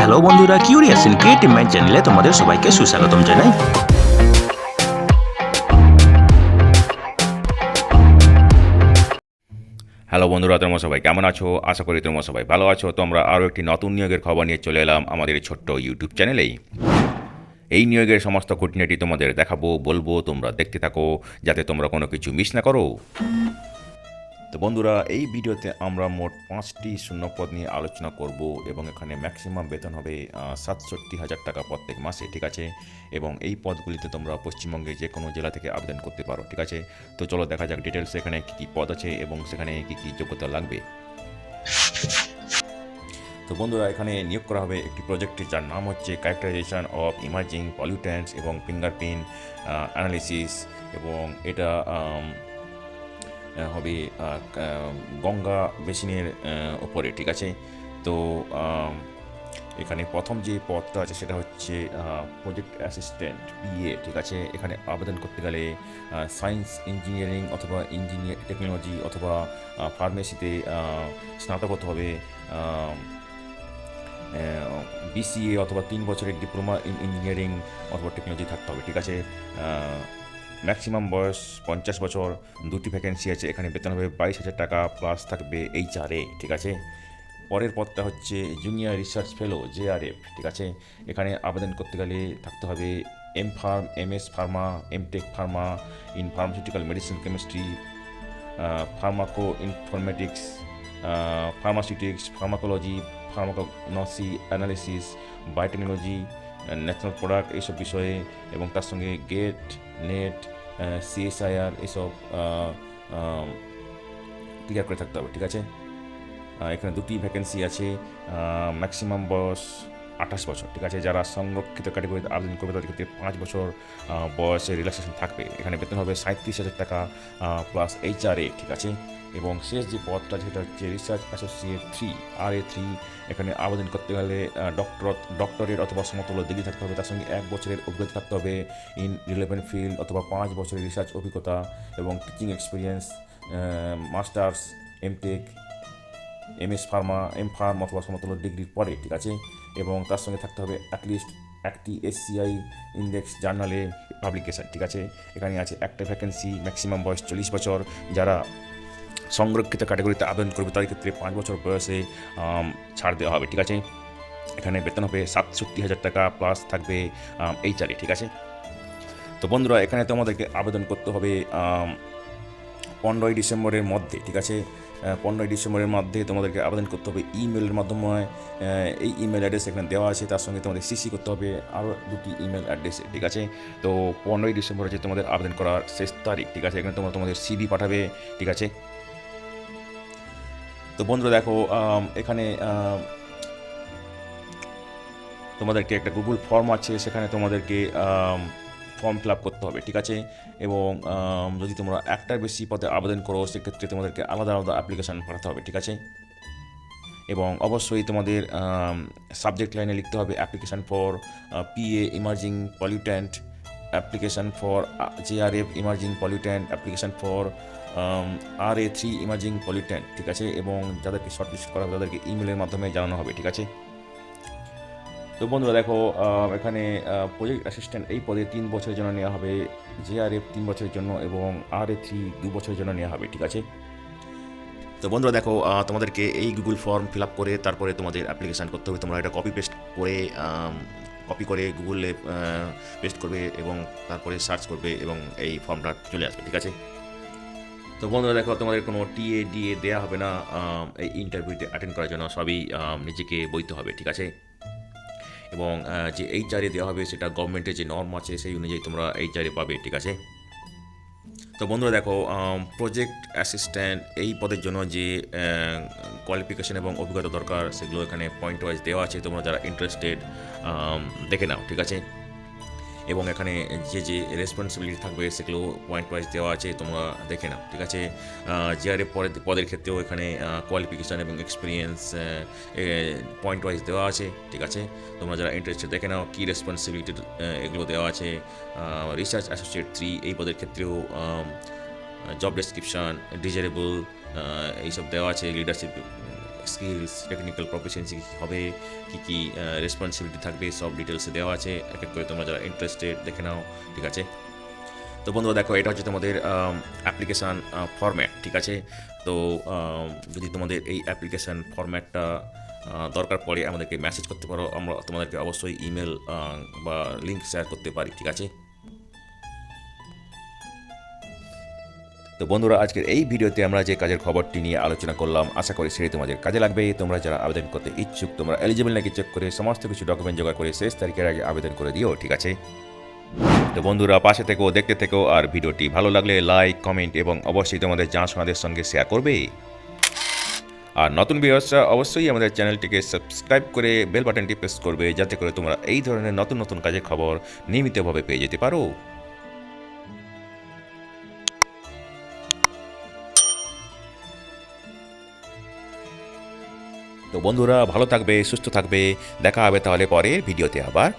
Hello বন্ধুরা, curious in creative mind চ্যানেলে তোমাদের সবাইকে সুস্বাগতম জানাই। হ্যালো বন্ধুরা, তোমরা সবাই কেমন আছো? আশা করি তোমরা সবাই ভালো আছো। তোমরা আরও একটি নতুন নিয়োগের খবর নিয়ে চলে এলাম আমাদের এই ছোট্ট ইউটিউব চ্যানেলেই। এই নিয়োগের সমস্ত খুঁটিনাটি তোমাদের দেখাবো, বলবো, তোমরা দেখতে থাকো যাতে তোমরা কোনো কিছু মিস না করো। তো বন্ধুরা, এই ভিডিওতে আমরা মোট 5টি শূন্যপদ নিয়ে আলোচনা করব এবং এখানে ম্যাক্সিমাম বেতন হবে 67,000 টাকা প্রত্যেক মাসে, ঠিক আছে। এবং এই পদগুলিতে তোমরা পশ্চিমবঙ্গের যে কোনো জেলা থেকে আবেদন করতে পারো, ঠিক আছে। তো চলো দেখা যাক ডিটেলস এখানে কী কী পদ আছে এবং সেখানে কী কী যোগ্যতা লাগবে। তো বন্ধুরা, এখানে নিয়োগ করা হবে একটি প্রজেক্টে যার নাম হচ্ছে ক্যারেক্টারাইজেশন অফ ইমার্জিং পলিউট্যান্টস এবং ফিঙ্গারপ্রিন্ট অ্যানালিসিস, এবং এটা হবে গঙ্গা বেসিনের ওপরে, ঠিক আছে। তো এখানে প্রথম যে পদটা আছে সেটা হচ্ছে প্রজেক্ট অ্যাসিস্ট্যান্ট পিএ, ঠিক আছে। এখানে আবেদন করতে গেলে সায়েন্স, ইঞ্জিনিয়ারিং অথবা ইঞ্জিনিয়ার টেকনোলজি অথবা ফার্মেসিতে স্নাতক হতে হবে, বিসিএ অথবা 3 বছরের ডিপ্লোমা ইন ইঞ্জিনিয়ারিং অথবা টেকনোলজি থাকতে হবে, ঠিক আছে। ম্যাক্সিমাম বয়স 50 বছর। 2টি ভ্যাকেন্সি আছে। এখানে বেতন হবে 22,000 টাকা প্লাস থাকবে এইচআরএ, ঠিক আছে। পরের পদটা হচ্ছে জুনিয়র রিসার্চ ফেলো জেআরএফ, ঠিক আছে। এখানে আবেদন করতে গেলে থাকতে হবে MPharm, MS pharma, MTech pharma in pharmaceutical medicine chemistry, pharmacoinformatics, pharmaceutics, pharmacology, pharmacognosy analysis, biotechnology, national product, এইসব বিষয়ে। এবং তার সঙ্গে গেট, নেট, সিএসআইআর এসব ক্লিয়ার করে থাকতে হবে, ঠিক আছে। এখানে 2টি ভ্যাকেন্সি আছে। ম্যাক্সিমাম বয়স 28 বছর, ঠিক আছে। যারা সংরক্ষিত ক্যাটাগরিতে আবেদন করবে তাদের ক্ষেত্রে 5 বছর বয়সে রিল্যাক্সেশন থাকবে। এখানে বেতন হবে 37,000 টাকা প্লাস এইচআরএ, ঠিক আছে। এবং শেষ যে পদটা যেটা হচ্ছে রিসার্চ অ্যাসোসিয়েট 3 RA3, এখানে আবেদন করতে গেলে ডক্টরেট অথবা সমতুল্য ডিগ্রি থাকতে হবে, তার সঙ্গে 1 বছরের অভিজ্ঞতা থাকতে হবে ইন রিলেভেন্ট ফিল্ড অথবা 5 বছরের রিসার্চ অভিজ্ঞতা এবং teaching experience, masters, MTech, MS pharma, MPharm অথবা সমতুল্য ডিগ্রির পরে, ঠিক আছে। এবং তার সঙ্গে থাকতে হবে অ্যাটলিস্ট একটি এসসিআই ইন্ডেক্স জার্নালে পাবলিকেশন, ঠিক আছে। এখানে আছে একটা ভ্যাকেন্সি। ম্যাক্সিমাম বয়স 40 বছর। যারা সংরক্ষিত ক্যাটাগরিতে আবেদন করবে তাদের ক্ষেত্রে 5 বছর বয়সে ছাড় দেওয়া হবে, ঠিক আছে। এখানে বেতন হবে 67,000 টাকা প্লাস থাকবে এইচআরএ, ঠিক আছে। তো বন্ধুরা, এখানে তোমাদেরকে আবেদন করতে হবে 15ই ডিসেম্বরের মধ্যে, ঠিক আছে। 15ই ডিসেম্বরের মধ্যে তোমাদেরকে আবেদন করতে হবে ইমেলের মাধ্যমে। এই ইমেল অ্যাড্রেস এখানে দেওয়া আছে, তার সঙ্গে তোমাদের সিসি করতে হবে আরও 2টি ইমেল অ্যাড্রেসে, ঠিক আছে। তো 15ই ডিসেম্বর হচ্ছে তোমাদের আবেদন করার শেষ তারিখ, ঠিক আছে। এখানে তোমরা তোমাদের সিভি পাঠাবে, ঠিক আছে। তো বন্ধুরা দেখো, এখানে তোমাদেরকে একটা গুগল ফর্ম আছে, সেখানে তোমাদেরকে ফর্ম ফিল আপ করতে হবে, ঠিক আছে। এবং যদি তোমরা একটার বেশি পদে আবেদন করো সেক্ষেত্রে তোমাদেরকে আলাদা আলাদা অ্যাপ্লিকেশান পাঠাতে হবে, ঠিক আছে। এবং অবশ্যই তোমাদের সাবজেক্ট লাইনে লিখতে হবে application for PA emerging pollutant, application for JRF emerging pollutant, application for RA3 emerging pollutant, ঠিক আছে। এবং যাদেরকে শর্টলিস্ট করা হবে তাদেরকে ইমেলের মাধ্যমে জানানো হবে, ঠিক আছে। তো বন্ধুরা দেখো, এখানে প্রজেক্ট অ্যাসিস্ট্যান্ট এই পদে 3 বছরের জন্য নেওয়া হবে, জেআরএফ 3 বছরের জন্য এবং RA3 2 বছরের জন্য নেওয়া হবে, ঠিক আছে। তো বন্ধুরা দেখো, তোমাদেরকে এই গুগল ফর্ম ফিল আপ করে তারপরে তোমাদের অ্যাপ্লিকেশান করতে হবে। তোমরা এটা কপি করে গুগলে পেস্ট করবে এবং তারপরে সার্চ করবে এবং এই ফর্মটা চলে আসবে, ঠিক আছে। তো বন্ধুরা দেখো, তোমাদের কোনো ডিএ দেওয়া হবে না এই ইন্টারভিউতে অ্যাটেন্ড করার জন্য। সবই নিজেকে বইতে হবে, ঠিক আছে। এবং যে এইচআরএ দেওয়া হবে সেটা গভর্নমেন্টের যে নর্ম আছে সেই অনুযায়ী তোমরা এইচআরএ পাবে, ঠিক আছে। তো বন্ধুরা দেখো, প্রজেক্ট অ্যাসিস্ট্যান্ট এই পদের জন্য যে কোয়ালিফিকেশান এবং অভিজ্ঞতা দরকার সেগুলো এখানে পয়েন্ট ওয়াইজ দেওয়া আছে। তোমরা যারা ইন্টারেস্টেড দেখে নাও, ঠিক আছে। এবং এখানে যে রেসপন্সিবিলিটি থাকবে সেগুলো পয়েন্ট ওয়াইজ দেওয়া আছে, তোমরা দেখে নাও, ঠিক আছে। জিআরএফ পদের ক্ষেত্রেও এখানে কোয়ালিফিকেশান এবং এক্সপিরিয়েন্স পয়েন্ট ওয়াইজ দেওয়া আছে, ঠিক আছে। তোমরা যারা ইন্টারেস্টেড দেখে নাও কী রেসপন্সিবিলিটি এগুলো দেওয়া আছে। রিসার্চ অ্যাসোসিয়েট 3 এই পদের ক্ষেত্রেও জব ডেসক্রিপশান, ডিজারেবল এইসব দেওয়া আছে, লিডারশিপ স্কিলস, টেকনিক্যাল প্রফিসিয়েন্সি কী হবে, কী কী রেসপন্সিবিলিটি থাকবে, সব ডিটেলসে দেওয়া আছে। এক এক করে তোমরা যারা ইন্টারেস্টেড দেখে নাও, ঠিক আছে। তো বন্ধুরা দেখো, এটা হচ্ছে তোমাদের অ্যাপ্লিকেশান ফরম্যাট, ঠিক আছে। তো যদি তোমাদের এই অ্যাপ্লিকেশান ফরম্যাটটা দরকার পড়ে আমাদেরকে মেসেজ করতে পারো, আমরা তোমাদেরকে অবশ্যই ইমেল বা লিঙ্ক শেয়ার করতে পারি, ঠিক আছে। তো বন্ধুরা, আজকের এই ভিডিওতে আমরা যে কাজের খবরটি নিয়ে আলোচনা করলাম, আশা করি সেটি তোমাদের কাজে লাগবে। তোমরা যারা আবেদন করতে ইচ্ছুক, তোমরা এলিজিবল নাকি চেক করে সমস্ত কিছু ডকুমেন্ট জোগাড় করে শেষ তারিখের আগে আবেদন করে দিও, ঠিক আছে। তো বন্ধুরা, পাশে থেকেও দেখতে থেকেও, আর ভিডিওটি ভালো লাগলে লাইক, কমেন্ট এবং অবশ্যই তোমাদের জানাশোনাদের সঙ্গে শেয়ার করবে। আর নতুন ভিউয়ার্সরা অবশ্যই আমাদের চ্যানেলটিকে সাবস্ক্রাইব করে বেল বাটনটি প্রেস করবে, যাতে করে তোমরা এই ধরনের নতুন নতুন কাজের খবর নিয়মিতভাবে পেয়ে যেতে পারো। তো বন্ধুরা, ভালো থাকবে, সুস্থ থাকবে। দেখা হবে তাহলে পরের ভিডিওতে আবার।